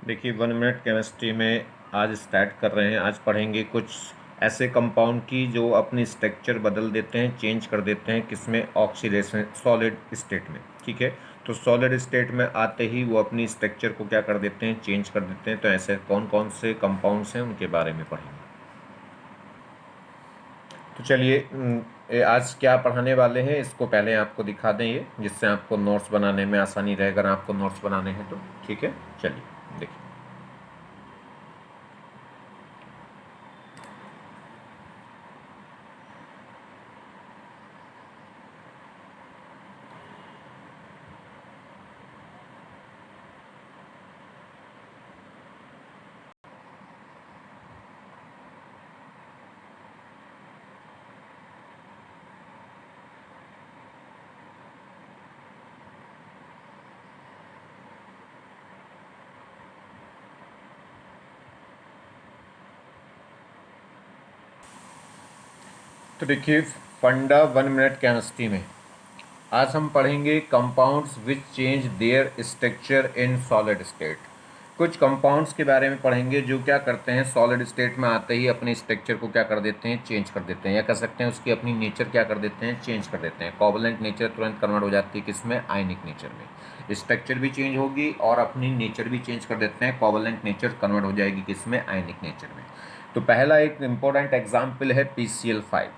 देखिए 1 minute chemistry में आज स्टार्ट कर रहे हैं। आज पढ़ेंगे कुछ ऐसे कंपाउंड की जो अपनी स्ट्रक्चर बदल देते हैं, चेंज कर देते हैं, किसमें, ऑक्सीडेशन सॉलिड स्टेट में। ठीक है, तो सॉलिड स्टेट में आते ही वो अपनी स्ट्रक्चर को क्या कर देते हैं, चेंज कर देते हैं। तो ऐसे कौन कौन से कंपाउंड्स हैं उनके बारे में पढ़ेंगे। तो चलिए आज क्या पढ़ाने वाले हैं इसको पहले आपको दिखा दें, ये जिससे आपको नोट्स बनाने में आसानी रहे, अगर आपको नोट्स बनाने हैं तो। ठीक है, चलिए देखिए। तो देखिए, फंडा 1 मिनट केमिस्ट्री में आज हम पढ़ेंगे compounds which change their structure in solid state. कुछ कंपाउंड्स के बारे में पढ़ेंगे जो क्या करते हैं, सॉलिड स्टेट में आते ही अपने स्ट्रक्चर को क्या कर देते हैं, चेंज कर देते हैं, या कह सकते हैं उसकी अपनी नेचर क्या कर देते हैं, चेंज कर देते हैं। कोवलेंट नेचर तुरंत कन्वर्ट हो जाती है किसमें, आयनिक नेचर में। स्ट्रक्चर भी चेंज होगी और अपनी नेचर भी चेंज कर देते हैं। कोवलेंट नेचर कन्वर्ट हो जाएगी किसमें, आयनिक नेचर में। तो पहला एक इंपॉर्टेंट एग्जाम्पल है PCl5।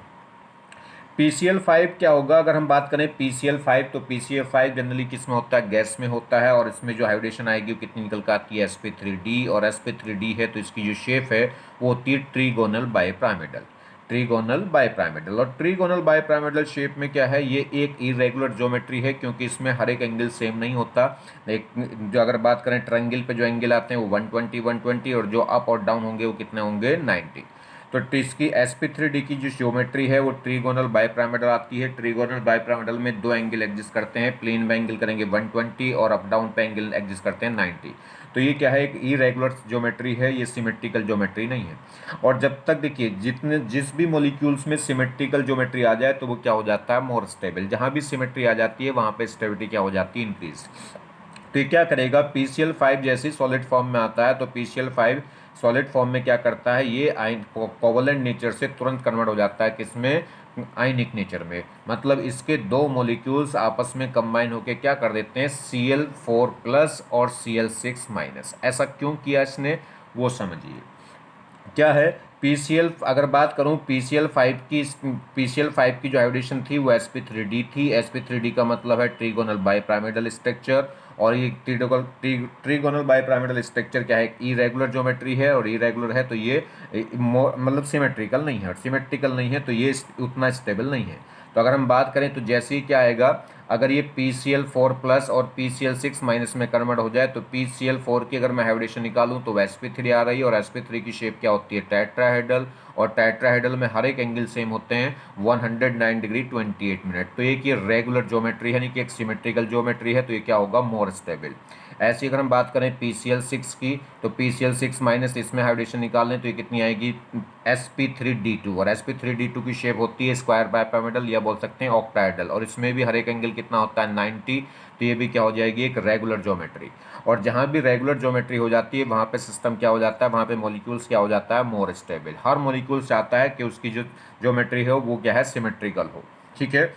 PCl5 क्या होगा, अगर हम बात करें PCl5, तो PCl5 जनरली किस में होता है, गैस में होता है। और इसमें जो हाइब्रिडेशन आएगी वो कितनी निकल कर आती है, sp3d। और sp3d है तो इसकी जो शेप है वो होती है ट्रीगोनल बाइप्राइमिडल। ट्रीगोनल बाइप्राइमिडल, और ट्रीगोनल बाइप्राइमिडल शेप में क्या है, ये एक इरेगुलर ज्योमेट्री है, क्योंकि इसमें हर एक एंगल सेम नहीं होता। एक जो अगर बात करें ट्रायंगल पे जो एंगल आते हैं वो 120 120, और जो अप और डाउन होंगे वो कितने होंगे, 90। तो इसकी sp3d की जो ज्योमेट्री है वो ट्रीगोनल बाइप्राइमिडल आती है। ट्रीगोनल बाइप्राइमिडल में दो एंगल एग्जिस्ट करते हैं, प्लेन में एंगल करेंगे 120 और अप डाउन पे एंगल एग्जिस्ट करते हैं 90। तो ये क्या है, एक इरेगुलर ज्योमेट्री है, ये सिमेट्रिकल ज्योमेट्री नहीं है। और जब तक देखिए जिस भी मॉलिक्यूल्स में सिमेट्रिकल ज्योमेट्री आ जाए तो वो क्या हो जाता है, मोर स्टेबल। जहां भी सिमेट्री आ जाती है वहां पे स्टेबिलिटी क्या हो जाती है, इंक्रीज। तो ये क्या करेगा, PCl5 जैसे सॉलिड फॉर्म में आता है तो PCl5 सॉलिड फॉर्म में क्या करता है, ये आयन कोवलेंट नेचर से तुरंत कन्वर्ट हो जाता है किसमें, आयनिक नेचर में। मतलब इसके दो मॉलिक्यूल्स आपस में कंबाइन होकर क्या कर देते हैं, Cl4+ और Cl6-। ऐसा क्यों किया इसने, वो समझिए क्या है। PCl अगर बात करूं PCl5 की जो हाइब्रिडेशन थी वो sp3d थी। sp3d का मतलब है ट्रीगोनल बाइप्राइमिडल स्ट्रक्चर। और ये ट्रीगोनल बाइप्राइमिडल स्ट्रक्चर क्या है, एक इरेगुलर ज्योमेट्री है, और इरेगुलर है तो ये मतलब सिमेट्रिकल नहीं है, और सिमेट्रिकल नहीं है तो ये उतना स्टेबल नहीं है। तो अगर हम बात करें तो जैसे ही क्या आएगा, अगर ये PCl4+ और PCl6- में कन्वर्ट हो जाए तो PCl4 की अगर मैं हाइब्रिडेशन निकालूं तो sp3 आ रही है, और sp3 की शेप क्या होती है, टेट्राहेड्रल। और टेट्राहेड्रल में हर एक एंगल सेम होते हैं 109 डिग्री 28 मिनट। तो एक ये रेगुलर ज्योमेट्री है, यानी कि एक सिमेट्रिकल ज्योमेट्री है, तो ये क्या होगा, मोर स्टेबल। ऐसी अगर हम बात करें PCl6 की, तो PCl6- इसमें हाइब्रिडेशन निकालें तो ये कितनी आएगी, sp3d2। और sp3d2 की शेप होती है स्क्वायर बाइपिरामिडल, या बोल सकते हैं ऑक्टाहेड्रल, और इसमें भी हर एक एंगल कितना होता है, 90। तो ये भी क्या हो जाएगी, एक रेगुलर ज्योमेट्री। और जहां भी रेगुलर ज्योमेट्री हो जाती है वहां पे सिस्टम क्या हो जाता है, वहां पे मॉलिक्यूल्स क्या हो जाता है, मोर स्टेबल। हर मॉलिक्यूल चाहता है कि उसकी जो ज्योमेट्री है वो क्या है, सिमेट्रिकल हो। ठीक है,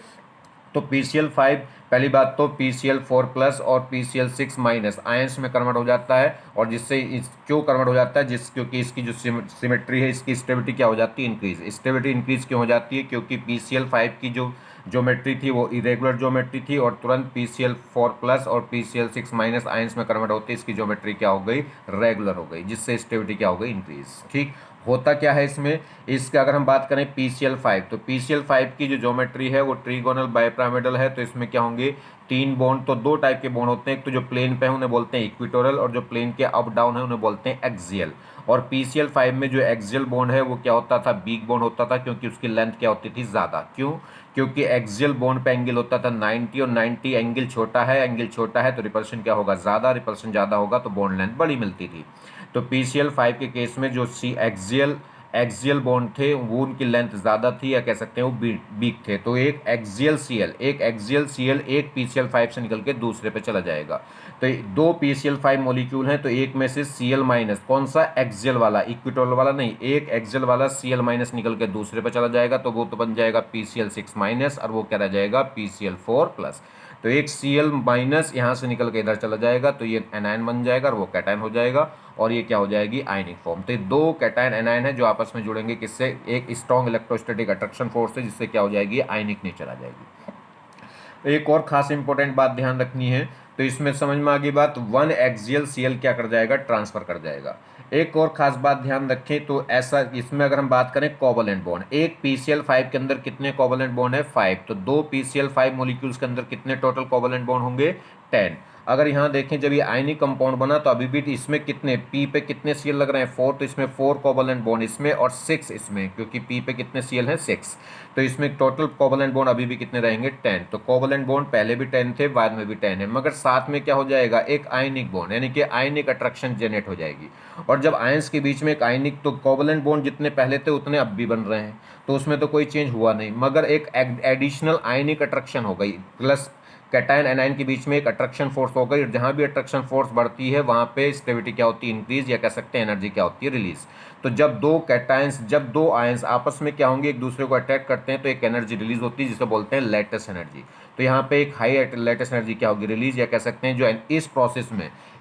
तो PCl5 पहली बात तो PCl4+ और PCl6- आयंस में कन्वर्ट हो जाता है, और जिससे क्यों कन्वर्ट हो जाता है, क्योंकि इसकी जो सिमेट्री है, इसकी स्टेबिलिटी क्या हो जाती है, इंक्रीज। स्टेबिलिटी इंक्रीज क्यों हो जाती है, क्योंकि PCl5 की जो ज्योमेट्री थी वो इरेगुलर ज्योमेट्री थी, और तुरंत PCl4+ और PCl6- आयंस में कन्वर्ट होते इसकी ज्योमेट्री क्या हो गई, रेगुलर हो गई, जिससे स्टेबिलिटी क्या हो गई, इंक्रीज। ठीक, होता क्या है इसमें, इसका अगर हम बात करें PCl5, तो PCl5 की जो ज्योमेट्री है वो ट्रीगोनल बाइपिरामिडल है। तो इसमें क्या होंगे, तीन बॉन्ड। तो दो टाइप के बॉन्ड होते हैं, एक तो जो प्लेन पे है उन्हें बोलते हैं इक्विटोरियल, और जो प्लेन के अप डाउन है उन्हें बोलते हैं एक्सियल। और PCl5 में जो एक्सियल बॉन्ड है वो क्या होता था, वीक बॉन्ड होता था, क्योंकि उसकी लेंथ क्या होती थी, ज़्यादा। क्यों, क्योंकि एक्सियल बॉन्ड पे एंगल होता था 90, और 90 एंगल छोटा है, एंगल छोटा है तो रिपल्शन क्या होगा, ज़्यादा। रिपल्शन ज़्यादा होगा तो बॉन्ड लेंथ बड़ी मिलती थी। तो PCl5 के केस में जो सी एक्सियल एक्सियल बॉन्ड थे वो उनकी लेंथ ज़्यादा थी या कह सकते हैं वो वीक थे, तो एक एक्सियल सीएल एक PCl5 से निकल के दूसरे पे चला जाएगा। तो दो PCl5 मॉलिक्यूल हैं, तो एक में से Cl माइनस, कौन सा, एक्सियल वाला, इक्विटोरियल वाला नहीं, एक एक्सियल वाला Cl माइनस निकल के दूसरे पे चला जाएगा, तो वो तो बन जाएगा PCl6 माइनस और वो क्या रह जाएगा PCl4 प्लस। तो एक Cl माइनस यहाँ से निकल के इधर चला जाएगा, तो ये एनायन बन जाएगा और वो कैटायन हो जाएगा, और ये क्या हो जाएगी, आयनिक फॉर्म। तो ये दो कैटायन एनायन है जो आपस में जुड़ेंगे, किससे, एक स्ट्रॉन्ग इलेक्ट्रोस्टैटिक अट्रैक्शन फोर्स से, जिससे क्या हो जाएगी, आयनिक नेचर आ जाएगी। एक और खास इंपॉर्टेंट बात ध्यान रखनी है, तो इसमें समझ में आ गई बात, वन एक्सियल Cl क्या कर जाएगा, ट्रांसफर कर जाएगा। एक और खास बात ध्यान रखें, तो ऐसा इसमें अगर हम बात करें कोवलेंट बॉन्ड, एक PCl5 के अंदर कितने कोवलेंट बॉन्ड है, 5, तो दो PCl5 मॉलिक्यूल्स के अंदर कितने टोटल कोवलेंट बॉन्ड होंगे, 10। अगर यहाँ देखें जब ये आयनिक कंपाउंड बना तो अभी भी इसमें कितने, P पे कितने Cl लग रहे हैं, 4, तो इसमें 4 कोवलेंट बॉन्ड इसमें और 6 इसमें, क्योंकि P पे कितने Cl हैं, 6, तो इसमें टोटल कोवलेंट बॉन्ड अभी भी कितने रहेंगे, 10। तो कोवलेंट बॉन्ड पहले भी 10 थे, बाद में भी 10 है, मगर साथ में क्या हो जाएगा, एक आयनिक बॉन्ड, यानी कि आयनिक अट्रैक्शन जनरेट हो जाएगी। और जब आयंस के बीच में एक आयनिक, तो कोवलेंट बॉन्ड जितने पहले थे उतने अब भी बन रहे हैं, तो उसमें तो कोई चेंज हुआ नहीं, मगर एक एडिशनल आयनिक अट्रैक्शन हो गई, प्लस कैटायन एनायन के बीच में एक अट्रैक्शन फोर्स हो गई, और जहाँ भी अट्रैक्शन फोर्स बढ़ती है वहाँ पे स्टेबिलिटी क्या होती है, इंक्रीज, या कह सकते हैं एनर्जी क्या होती है, रिलीज। तो जब दो आयंस आपस में क्या होंगे, एक दूसरे को अटैक करते हैं, तो एक एनर्जी रिलीज होती है जिसे बोलते हैं लेटेस्ट एनर्जी। तो यहाँ पे एक हाई लेटेस्ट एनर्जी क्या होगी, रिलीज, या कह सकते हैं जो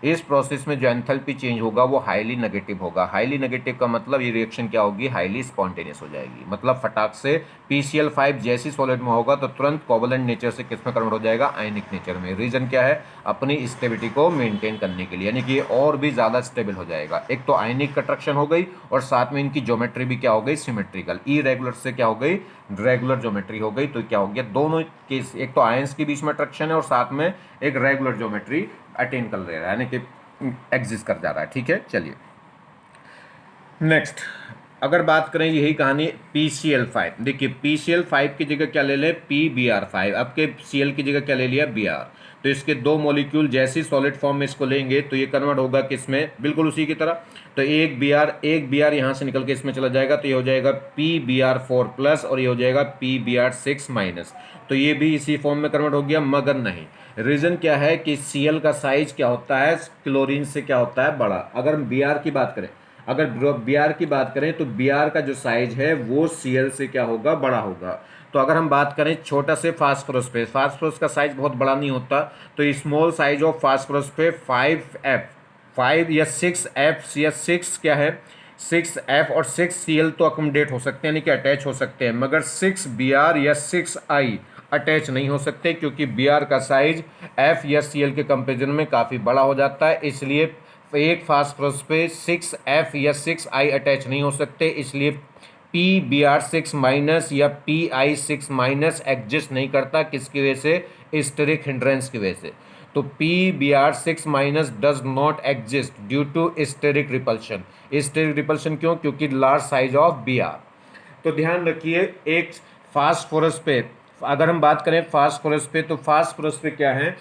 इस प्रोसेस में जो एंथैल्पी चेंज होगा वो हाईली नेगेटिव होगा। हाईली नेगेटिव का मतलब ये रिएक्शन क्या होगी, हाईली स्पॉन्टेनियस हो जाएगी, मतलब फटाक से PCl5 जैसी सॉलिड में होगा तो तुरंत कोवलेंट नेचर से किस में कन्वर्ट हो जाएगा, आयनिक नेचर में। रीजन क्या है, अपनी स्टेबिलिटी को मेंटेन करने के लिए, यानी कि और भी ज़्यादा स्टेबल हो जाएगा। एक तो आयनिक अट्रैक्शन हो गई और साथ में इनकी ज्योमेट्री भी क्या हो गई, सिमेट्रिकल, इरेगुलर से क्या हो गई, रेगुलर ज्योमेट्री हो गई। तो क्या हो गया, दोनों केस, एक तो आयंस के बीच में अट्रैक्शन है और साथ में एक रेगुलर ज्योमेट्री अटेन कर रहा है, यानी कि एग्जिस्ट कर जा रहा है। ठीक है, चलिए नेक्स्ट अगर बात करें यही कहानी PCl5, देखिए PCl5 की जगह क्या ले लें, PBr5, आपके Cl की जगह क्या ले लिया, Br। तो इसके दो मॉलिक्यूल जैसी सॉलिड फॉर्म में इसको लेंगे तो ये कन्वर्ट होगा किसमें, बिल्कुल उसी की तरह। तो एक Br यहाँ से निकल के इसमें चला जाएगा, तो ये हो जाएगा PBr4 प्लस और ये हो जाएगा PBr6 माइनस। तो ये भी इसी फॉर्म में कन्वर्ट हो गया, मगर नहीं। रीज़न क्या है कि Cl का साइज क्या होता है, क्लोरीन से क्या होता है, बड़ा। अगर हम Br की बात करें, अगर Br की बात करें तो Br का जो साइज है वो Cl से क्या होगा, बड़ा होगा। तो अगर हम बात करें छोटा से फास्फोरस पे, फास्फोरस का साइज बहुत बड़ा नहीं होता, तो स्मॉल साइज ऑफ फास्फोरस पे 5 या 6F या 6 क्या है, 6F और 6Cl तो अकोमोडेट हो सकते हैं, यानी कि अटैच हो सकते हैं, मगर 6Br या 6I अटैच नहीं हो सकते, क्योंकि Br का साइज F या Cl के कंपेरिजन में काफ़ी बड़ा हो जाता है। इसलिए एक फास्फोरस पे 6F या 6I अटैच नहीं हो सकते, इसलिए PBr6 माइनस या PI6 माइनस एग्जिस्ट नहीं करता, किसकी वजह से, स्टेरिक हिंड्रेंस की वजह से। तो PBr6 minus does not exist due to steric repulsion. Steric repulsion क्यों, क्योंकि लार्ज साइज ऑफ Br। तो ध्यान रखिए, एक फास्फोरस पे अगर हम बात करें फास्फोरस पे, तो फास्फोरस पे क्या है,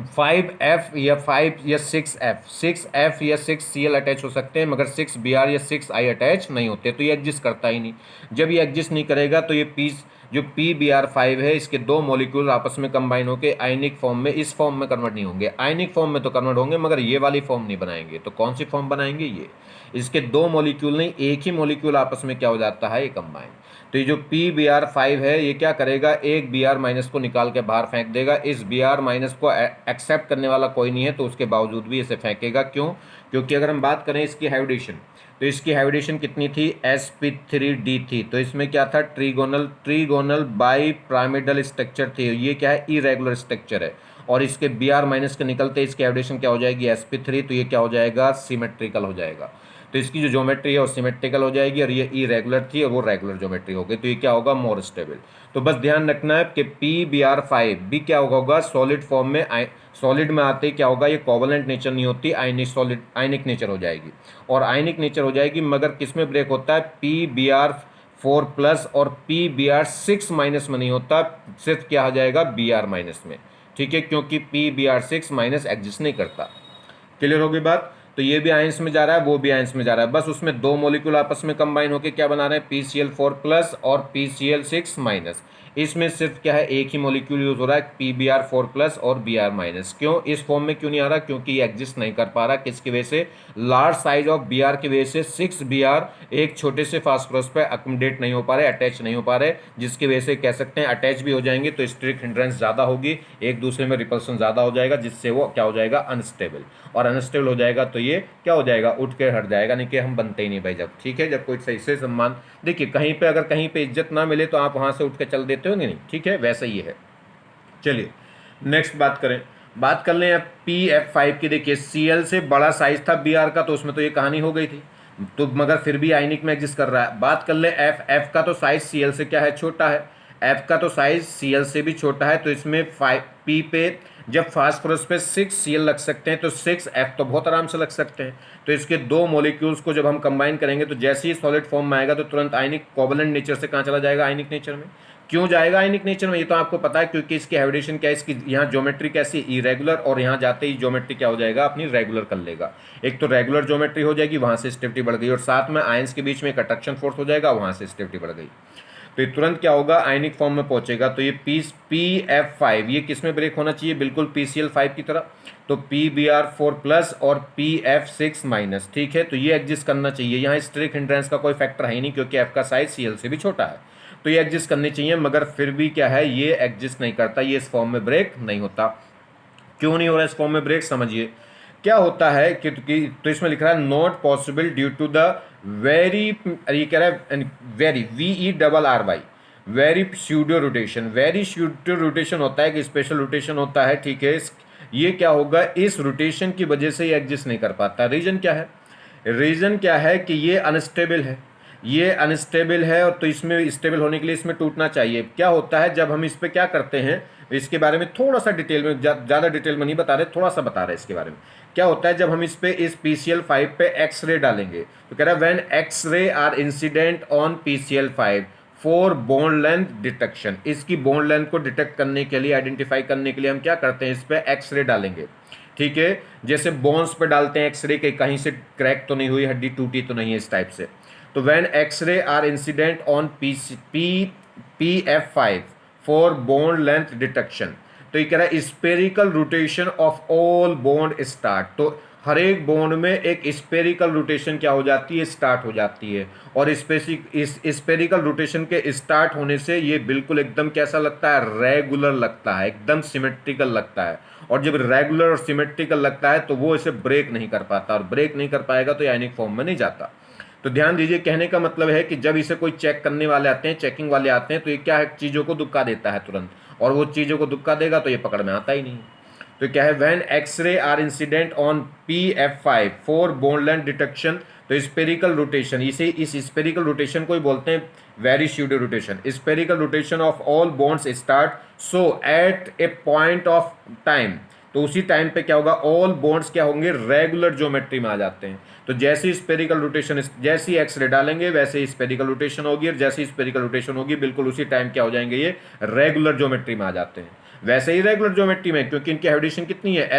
5F या 6F या 6Cl अटैच हो सकते हैं, मगर 6Br या 6I अटैच नहीं होते, तो ये एग्जिस्ट करता ही नहीं। जब ये एग्जिस्ट नहीं करेगा तो ये जो PBr5 है, इसके दो मॉलिक्यूल आपस में कंबाइन होकर आयनिक फॉर्म में, इस फॉर्म में कन्वर्ट नहीं होंगे। आयनिक फॉर्म में तो कन्वर्ट होंगे, मगर ये वाली फॉर्म नहीं बनाएंगे। तो कौन सी फॉर्म बनाएंगे, ये, इसके दो मॉलिक्यूल नहीं, एक ही मॉलिक्यूल आपस में क्या हो जाता है, ये कंबाइन। तो ये जो PBr5 है ये क्या करेगा, एक Br माइनस को निकाल के बाहर फेंक देगा। इस Br माइनस को एक्सेप्ट करने वाला कोई नहीं है, तो उसके बावजूद भी इसे फेंकेगा। क्यों, क्योंकि अगर हम बात करें इसकी हाइब्रिडेशन, तो इसकी हाइब्रिडेशन कितनी थी, sp3d थी। तो इसमें क्या था, ट्रीगोनल बाई पिरामिडल स्ट्रक्चर थी। ये क्या है, इरेगुलर स्ट्रक्चर है, और इसके Br माइनस के निकलते इसकी हाइब्रिडेशन क्या हो जाएगी, sp3। तो ये क्या हो जाएगा, सिमेट्रिकल हो जाएगा। तो इसकी जो ज्योमेट्री है वो सिमेट्रिकल हो जाएगी, और ये इरेगुलर थी और वो रेगुलर ज्योमेट्री हो गई। तो ये क्या होगा, मोर स्टेबल। तो बस ध्यान रखना है कि PBr5 भी क्या होगा, सॉलिड फॉर्म में, सॉलिड में आते ही क्या होगा, ये कोवलेंट नेचर नहीं होती, आयनिक नेचर हो जाएगी। और आयनिक नेचर हो जाएगी, मगर किस में ब्रेक होता है, PBr4 प्लस और PBr6 माइनस में नहीं होता, सिर्फ क्या आ जाएगा, Br माइनस में। ठीक है, क्योंकि PBr6 माइनस एग्जिस्ट नहीं करता। क्लियर होगी बात। तो ये भी आयंस में जा रहा है, वो भी आयंस में जा रहा है, बस उसमें दो मॉलिक्यूल आपस में कंबाइन होकर क्या बना रहे हैं, PCl4+ और PCl6-। इसमें सिर्फ क्या है, एक ही मॉलिक्यूल यूज हो रहा है, PBr4+ और Br-। क्यों इस फॉर्म में क्यों नहीं आ रहा, क्योंकि ये एग्जिस्ट नहीं कर पा रहा, किसकी वजह से, लार्ज साइज ऑफ Br की वजह से 6Br एक छोटे से फास्फोरस पे अकोमोडेट नहीं हो पा रहे, अटैच नहीं हो पा रहे, जिसकी वजह से कह सकते हैं अटैच भी हो जाएंगे तो स्टेरिक हिंड्रेंस ज़्यादा होगी, एक दूसरे में रिपल्सन ज़्यादा हो जाएगा, जिससे वो क्या हो जाएगा, अनस्टेबल। और अनस्टेबल हो जाएगा तो ये क्या हो जाएगा, उठ के हट जाएगा, नहीं कि हम बनते ही नहीं भाई जब, ठीक है, जब कोई सही से सम्मान, देखिए कहीं पे अगर कहीं पे इज्जत ना मिले तो आप वहाँ से उठ के चल देते हो नहीं, ठीक है, वैसा ही है। चलिए नेक्स्ट बात करें, बात कर लें अब PF5 की। देखिए Cl से बड़ा साइज था Br का, तो उसमें तो ये कहानी हो गई थी, तो मगर फिर भी आयनिक में एग्जिस्ट कर रहा है। बात कर ले F का तो साइज Cl से क्या है, छोटा है, F का तो साइज Cl से भी छोटा है, तो इसमें 5P पे जब फास्फोरस पे 6Cl लग सकते हैं तो 6F तो बहुत आराम से लग सकते हैं। तो इसके दो मॉलिक्यूल्स को जब हम कंबाइन करेंगे तो जैसे ही सॉलिड फॉर्म में आएगा तो तुरंत आयनिक कोवलेंट नेचर से कहाँ चला जाएगा, आयनिक नेचर में। क्यों जाएगा आयनिक नेचर में, ये तो आपको पता है, क्योंकि इसकी हाइब्रिडेशन क्या है, इसकी यहाँ ज्योमेट्री कैसी, इरेगुलर, और यहाँ जाते ही ज्योमेट्री क्या हो जाएगा, अपनी रेगुलर कर लेगा। एक तो रेगुलर ज्योमेट्री हो जाएगी, वहाँ से स्टेबिलिटी बढ़ गई, और साथ में आयंस के बीच में एक अट्रैक्शन फोर्स हो जाएगा, वहाँ से स्टेबिलिटी बढ़ गई, तो ये तुरंत क्या होगा, आयनिक फॉर्म में पहुंचेगा। तो ये PF5 ये किस में ब्रेक होना चाहिए, बिल्कुल PCl5 की तरह, तो PBr4+ और PF6-। ठीक है, तो ये एग्जिस्ट करना चाहिए, यहाँ स्टेरिक हिंड्रेंस का कोई फैक्टर है ही नहीं, क्योंकि F का साइज Cl से भी छोटा है, तो ये एग्जिस्ट करनी चाहिए, मगर फिर भी क्या है, ये एग्जिस्ट नहीं करता, ये इस फॉर्म में ब्रेक नहीं होता। क्यों नहीं हो रहा इस फॉर्म में ब्रेक, समझिए क्या होता है कि तो इसमें लिख रहा है not possible due to the very, ये कह रहा है very VERRY very pseudo rotation. Very pseudo rotation होता है कि स्पेशल रोटेशन होता है, ठीक है, ये क्या होगा, इस रोटेशन की वजह से ये एग्जिस्ट नहीं कर पाता। रीजन क्या है, रीजन क्या है कि ये अनस्टेबल है, ये अनस्टेबल है, और तो इसमें स्टेबल होने के लिए इसमें टूटना चाहिए। क्या होता है जब हम इस पर क्या करते हैं, इसके बारे में थोड़ा सा डिटेल में, ज़्यादा डिटेल में नहीं बता रहे, थोड़ा सा बता रहे इसके बारे में। क्या होता है जब हम इस पे इस PCl5 पे एक्सरे डालेंगे, तो कह रहा है when x-ray are incident on PCl5 for bond length detection. इसकी बॉन्ड लेंथ को डिटेक्ट करने के लिए, आइडेंटिफाई करने के लिए हम क्या करते हैं, इस पे एक्सरे डालेंगे, ठीक है, जैसे बोन्स पे डालते हैं एक्सरे के, कहीं से क्रैक तो नहीं हुई, हड्डी टूटी तो नहीं है, इस टाइप से। तो when x-ray are incident on PF5 for bond length detection, तो ये कह रहा है spherical rotation of all bond start. तो हर एक बॉन्ड में एक स्पेरिकल रोटेशन क्या हो जाती है, स्टार्ट हो जाती है, और इस स्पेरिकल रोटेशन के स्टार्ट होने से ये बिल्कुल एकदम कैसा लगता है, रेगुलर लगता है, एकदम सिमेट्रिकल लगता है, और जब रेगुलर और सिमेट्रिकल लगता है तो वो इसे ब्रेक नहीं कर पाता, और ब्रेक नहीं कर पाएगा तो आयनिक फॉर्म में नहीं जाता। तो ध्यान दीजिए, कहने का मतलब है कि जब इसे कोई चेक करने वाले आते हैं, चेकिंग वाले आते हैं, तो ये क्या है, चीज़ों को दुक्का देता है तुरंत, और वो चीज़ों को दुक्का देगा तो ये पकड़ में आता ही नहीं। तो क्या है, when x-ray are incident on PF5 for bond length detection, तो स्पेरिकल रोटेशन, इसे इस स्पेरिकल रोटेशन को ही बोलते हैं very pseudo rotation. Spherical rotation of all bonds start so at a point of time, तो उसी टाइम पे क्या होगा, ऑल बॉन्ड्स क्या होंगे, रेगुलर ज्योमेट्री में आ जाते हैं। तो जैसे ही स्पेरिकल रोटेशन, जैसे ही एक्सरे डालेंगे वैसे ही स्पेरिकल रोटेशन होगी, और जैसे ही स्पेरिकल रोटेशन होगी बिल्कुल उसी टाइम क्या हो जाएंगे, ये रेगुलर ज्योमेट्री में आ जाते हैं। वैसे ही रेगुलर ज्योमेट्री में, क्योंकि इनकी हाइब्रिडेशन कितनी है,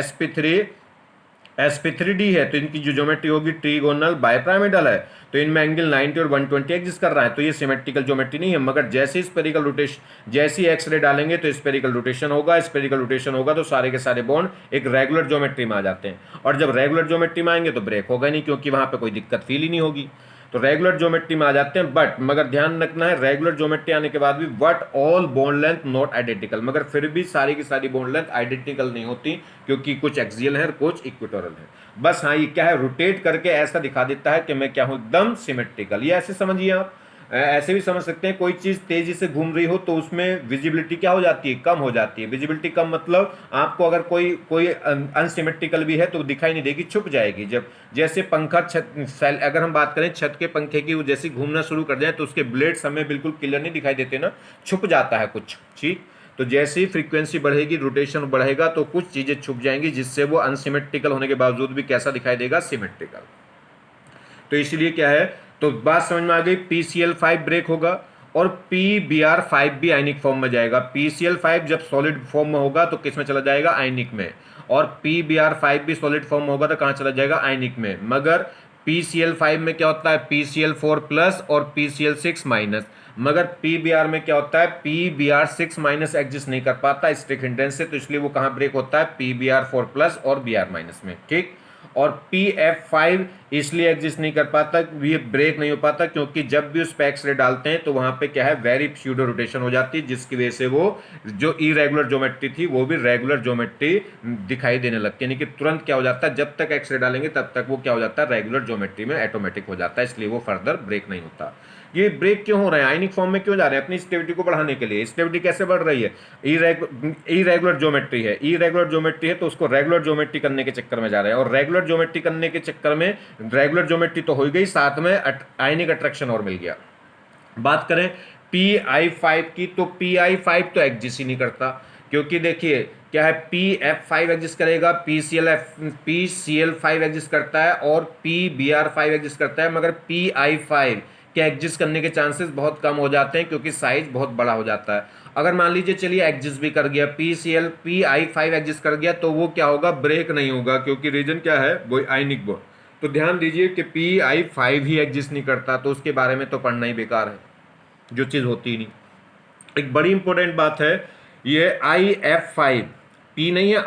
sp3d है, तो इनकी जो ज्योमेट्री होगी ट्रीगोनल बाइपिरामिडल है, तो इनमें एंगल 90 और 120 एग्जिस्ट कर रहा है, तो ये सिमेट्रिकल ज्योमेट्री नहीं है। मगर जैसे ही स्पेरिकल रोटेशन, जैसे ही एक्सरे डालेंगे तो स्पेरिकल रोटेशन होगा, स्पेरिकल रोटेशन होगा तो सारे के सारे बॉन्ड एक रेगुलर ज्योमेट्री में आ जाते हैं, और जब रेगुलर ज्योमेट्री में आएंगे तो ब्रेक होगा नहीं, क्योंकि वहां पे कोई दिक्कत फील ही नहीं होगी, तो रेगुलर ज्योमेट्री में आ जाते हैं। बट मगर ध्यान रखना है, रेगुलर ज्योमेट्री आने के बाद भी but all bond length not identical, मगर फिर भी सारी की सारी बॉन्ड लेंथ आइडेंटिकल नहीं होती, क्योंकि कुछ एक्सियल है और कुछ इक्वेटोरियल है। बस हाँ, ये क्या है, रोटेट करके ऐसा दिखा देता है कि मैं क्या हूं, एकदम सिमेट्रिकल। ये ऐसे समझिए आप, ऐसे भी समझ सकते हैं, कोई चीज तेजी से घूम रही हो तो उसमें विजिबिलिटी क्या हो जाती है, कम हो जाती है। विजिबिलिटी कम मतलब आपको अगर कोई अनसिमेट्रिकल भी है तो दिखाई नहीं देगी, छुप जाएगी। जब जैसे पंखा अगर हम बात करें छत के पंखे की, वो जैसे घूमना शुरू कर जाए तो उसके ब्लेड्स हमें बिल्कुल क्लियर नहीं दिखाई देते ना, छुप जाता है कुछ, ठीक। तो जैसे ही फ्रीक्वेंसी बढ़ेगी, रोटेशन बढ़ेगा, तो कुछ चीजें छुप जाएंगी, जिससे वो अनसिमेट्रिकल होने के बावजूद भी कैसा दिखाई देगा, सिमेट्रिकल। तो इसलिए क्या है, तो बात समझ में आ गई, PCl5 ब्रेक होगा और PBr5 भी आयनिक फॉर्म में जाएगा। PCl5 जब सॉलिड फॉर्म में होगा तो किस में चला जाएगा, आयनिक में, और PBr5 भी सॉलिड फॉर्म होगा तो कहाँ चला जाएगा, आयनिक में। मगर PCl5 में क्या होता है, PCl4 प्लस और PCl6 माइनस। मगर PBr में क्या होता है, PBr6 माइनस एग्जिस्ट नहीं कर पाता स्टिक हिंड्रेंस से, तो इसलिए वो कहाँ ब्रेक होता है, PBr4 प्लस और Br माइनस में, ठीक। और PF5 इसलिए एग्जिस्ट नहीं कर पाता, ये ब्रेक नहीं हो पाता क्योंकि जब भी उस पे एक्सरे डालते हैं तो वहां पे क्या है, वेरी प्यूडो रोटेशन हो जाती है, जिसकी वजह से वो जो इरेगुलर ज्योमेट्री थी वो भी रेगुलर ज्योमेट्री दिखाई देने लगती है, यानी कि तुरंत क्या हो जाता है, जब तक एक्सरे डालेंगे तब तक वो क्या हो जाता है, रेगुलर ज्योमेट्री में ऑटोमेटिक हो जाता है, इसलिए वो फर्दर ब्रेक नहीं होता। ये ब्रेक क्यों हो रहे हैं, आयनिक फॉर्म में क्यों जा रहे हैं, अपनी स्टेबिलिटी को बढ़ाने के लिए। स्टेबिलिटी कैसे बढ़ रही है, इरेगुलर ज्योमेट्री है, इरेगुलर ज्योमेट्री है तो उसको रेगुलर ज्योमेट्री करने के चक्कर में जा रहे हैं, और रेगुलर ज्योमेट्री करने के चक्कर में रेगुलर ज्योमेट्री तो हो गई, साथ में आयनिक अट्रैक्शन और मिल गया। बात करें PI5 की, तो PI5 तो एग्जिस्ट ही नहीं करता, क्योंकि देखिए क्या है, PF5 एग्जिस्ट करेगा, PCl5 एग्जिस्ट करता है और PBr5 एग्जिस्ट करता है, मगर PI5 के एग्जिस्ट करने के चांसेस बहुत कम हो जाते हैं क्योंकि साइज बहुत बड़ा हो जाता है। अगर मान लीजिए चलिए एग्जिस्ट भी कर गया, PI5 एग्जिस्ट कर गया, तो वो क्या होगा, ब्रेक नहीं होगा, क्योंकि रीजन क्या है, वो आयनिक बॉन्ड। तो ध्यान दीजिए कि PI5 ही एग्जिस्ट नहीं करता, तो उसके बारे में तो पढ़ना ही बेकार है, जो चीज़ होती ही नहीं। एक बड़ी इंपॉर्टेंट बात है, ये IF5, P नहीं है,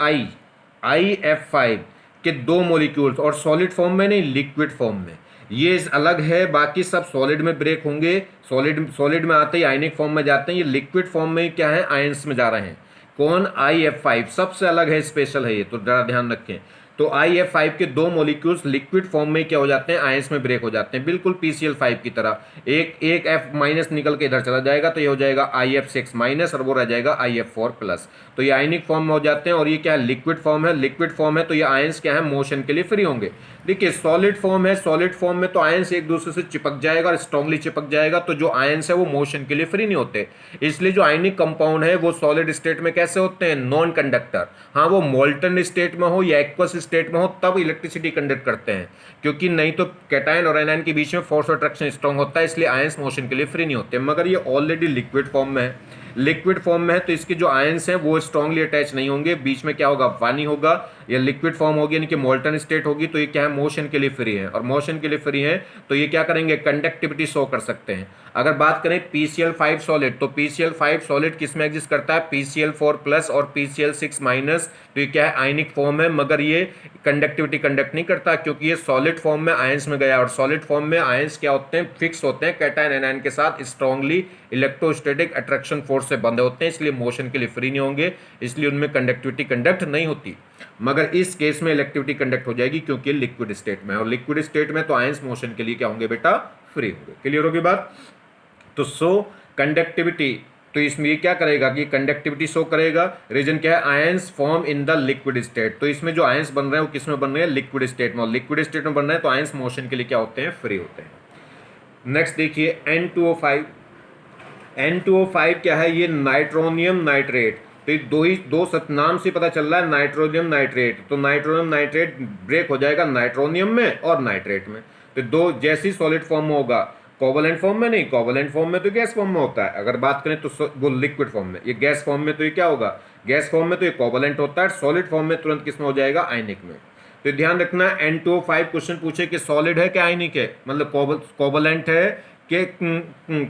IF5 के दो मॉलिक्यूल्स, और सॉलिड फॉर्म में नहीं, लिक्विड फॉर्म में, ये अलग है, बाकी सब सॉलिड में ब्रेक होंगे, सॉलिड में आते ही आयनिक फॉर्म में जाते हैं, ये लिक्विड फॉर्म में क्या है, आयंस में जा रहे हैं। कौन, IF5 सबसे अलग है, स्पेशल है ये, तो जरा ध्यान रखें। तो IF5 के दो मॉलिक्यूल्स लिक्विड फॉर्म में क्या हो जाते हैं, आयंस में ब्रेक हो जाते हैं, बिल्कुल PCl5 की तरह। एक F माइनस निकल के इधर चला जाएगा तो ये हो जाएगा IF6 माइनस, और वो रह जाएगा IF4 प्लस। तो ये आयनिक फॉर्म में हो जाते हैं, और ये क्या है, लिक्विड फॉर्म है, लिक्विड फॉर्म है तो ये आयंस क्या है, मोशन के लिए फ्री होंगे। देखिए सॉलिड फॉर्म है, सॉलिड फॉर्म में तो आयंस एक दूसरे से चिपक जाएगा और स्ट्रांगली चिपक जाएगा, तो जो आयंस है वो मोशन के लिए फ्री नहीं होते। इसलिए जो आयनिक कंपाउंड है वो सॉलिड स्टेट में कैसे होते हैं, नॉन कंडक्टर। हाँ, वो मोल्टन स्टेट में हो या एक्वस स्टेट में हो तब इलेक्ट्रिसिटी कंडक्ट करते हैं, क्योंकि नहीं तो कैटायन और एनायन के बीच में फोर्स और अट्रैक्शन स्ट्रांग होता है, इसलिए आयंस मोशन के लिए फ्री नहीं होते। मगर ये ऑलरेडी लिक्विड फॉर्म में है, लिक्विड फॉर्म में है तो इसके जो आयंस हैं वो स्ट्रांगली अटैच नहीं होंगे, बीच में क्या होगा, पानी होगा, या लिक्विड फॉर्म होगी यानी कि मोल्टन स्टेट होगी, तो ये क्या है, मोशन के लिए फ्री है, और मोशन के लिए फ्री है तो ये क्या करेंगे, कंडक्टिविटी शो कर सकते हैं। अगर बात करें PCl5 सॉलिड, तो PCl5 सॉलिड किस में एग्जिस्ट करता है, PCl4 प्लस और PCl6 माइनस, तो ये क्या है, आयनिक फॉर्म है, मगर ये कंडक्टिविटी कंडक्ट नहीं करता क्योंकि ये सॉलिड फॉर्म में आयंस में गया, और सॉलिड फॉर्म में आयंस क्या होते हैं, फिक्स होते हैं कैटायन एनायन के साथ, स्ट्रांगली इलेक्ट्रोस्टैटिक अट्रैक्शन फोर्स से बंधे होते हैं, इसलिए मोशन के लिए फ्री नहीं होंगे, इसलिए उनमें कंडक्टिविटी कंडक्ट नहीं होती। मगर इस केस में इलेक्ट्रिविटी कंडक्ट हो जाएगी क्योंकि लिक्विड स्टेट में, और लिक्विड स्टेट में तो आयंस मोशन के लिए क्या होंगे बेटा, फ्री होंगे। क्लियर होगी बात। तो सो कंडक्टिविटी, तो इसमें ये क्या करेगा कि कंडक्टिविटी शो करेगा, रीजन क्या है, ions form in the liquid state, तो इसमें जो आयंस बन रहे हैं वो किस में बन रहे हैं, लिक्विड स्टेट में, और लिक्विड स्टेट में बन रहे हैं तो आयंस मोशन के लिए क्या होते हैं, फ्री होते हैं। नेक्स्ट देखिए N2O5, N2O5 क्या है, ये नाइट्रोनियम नाइट्रेट, तो ये दो नाम से पता चल रहा है नाइट्रोनियम नाइट्रेट, तो नाइट्रोनियम नाइट्रेट ब्रेक हो जाएगा नाइट्रोनियम में और नाइट्रेट में, तो दो जैसी सॉलिड फॉर्म में होगा, कोवलेंट फॉर्म में नहीं, कोवलेंट फॉर्म में तो गैस फॉर्म में होता है। अगर बात करें तो वो लिक्विड फॉर्म में, ये गैस फॉर्म में तो ये क्या होगा, गैस फॉर्म में तो ये कोवलेंट होता है, सॉलिड फॉर्म में तुरंत किस में हो जाएगा, आयनिक में। तो ध्यान रखना N2O5 क्वेश्चन पूछे कि सॉलिड है क्या आयनिक है, मतलब कोवलेंट है कि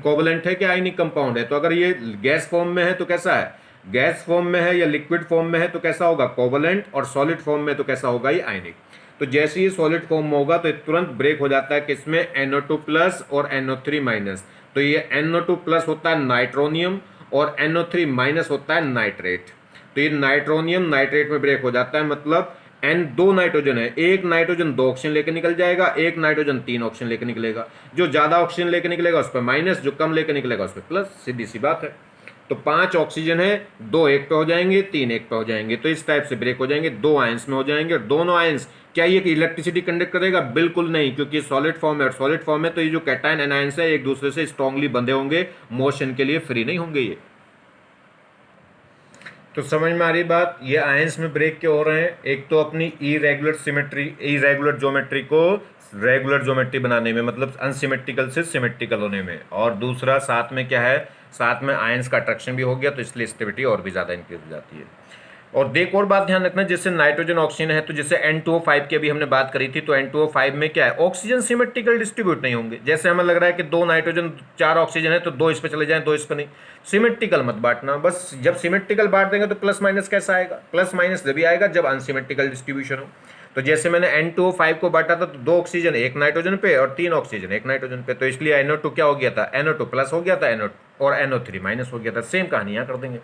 कोवलेंट है कि आयनिक कंपाउंड है। तो अगर ये गैस फॉर्म में है तो कैसा है, गैस फॉर्म में है, या लिक्विड फॉर्म में है तो कैसा होगा, कोवलेंट, और सॉलिड फॉर्म में तो कैसा होगा, ये आयनिक। तो जैसे ही सॉलिड फॉर्म में होगा तो तुरंत ब्रेक हो जाता है किसमें, NO2 प्लस और NO3 माइनस। तो ये NO2 प्लस होता है नाइट्रोनियम और NO3 माइनस होता है नाइट्रेट, तो ये नाइट्रोनियम नाइट्रेट में ब्रेक हो जाता है। मतलब N दो नाइट्रोजन है, एक नाइट्रोजन 2 ऑक्सीजन लेकर निकल जाएगा, एक नाइट्रोजन 3 ऑक्सीजन लेकर निकलेगा, जो ज्यादा ऑक्सीजन लेकर निकलेगा उस पर माइनस, जो कम लेकर निकलेगा उस पर प्लस, सीधी सी बात है। तो 5 ऑक्सीजन है, 2 एक पे हो जाएंगे, 3 एक पे हो जाएंगे, तो इस टाइप से ब्रेक हो जाएंगे, 2 आयंस में हो जाएंगे। और दोनों आयंस क्या ये इलेक्ट्रिसिटी कंडक्ट करेगा, बिल्कुल नहीं, क्योंकि सॉलिड फॉर्म है, और सॉलिड फॉर्म है तो ये जो कैटायन एनायंस है एक दूसरे से स्ट्रांगली बंधे होंगे, मोशन के लिए फ्री नहीं होंगे ये। तो समझ में आ रही बात, ये आयंस में ब्रेक क्यों हो रहे हैं, एक तो अपनी इरेगुलर ज्योमेट्री को रेगुलर ज्योमेट्री बनाने में, मतलब अनसिमेट्रिकल से सिमेट्रिकल होने में, और दूसरा साथ में क्या है, साथ में आयंस का अट्रैक्शन भी हो गया तो इसलिए स्टेबिलिटी और भी ज़्यादा इंक्रीज हो जाती है। और एक और बात ध्यान रखना, जैसे नाइट्रोजन ऑक्सीजन है तो जैसे N2O5 की अभी हमने बात करी थी, तो N2O5 में क्या है, ऑक्सीजन सिमेट्रिकल डिस्ट्रीब्यूट नहीं होंगे। जैसे हमें लग रहा है कि 2 नाइट्रोजन 4 ऑक्सीजन है तो 2 इस पे चले जाएं, 2 इस पे नहीं, सिमेट्रिकल मत बांटना। बस जब सिमेट्रिकल बांट देंगे तो प्लस माइनस कैसा आएगा, प्लस माइनस जब भी आएगा जब अनसिमेट्रिकल डिस्ट्रीब्यूशन हो। तो जैसे मैंने N2O5 को बांटा था तो 2 ऑक्सीजन एक नाइट्रोजन पे और 3 ऑक्सीजन एक नाइट्रोजन पे, तो इसलिए NO2 क्या हो गया था, NO2 प्लस हो गया था, NO और NO3 माइनस हो गया था। सेम कहानी यहाँ कर देंगे।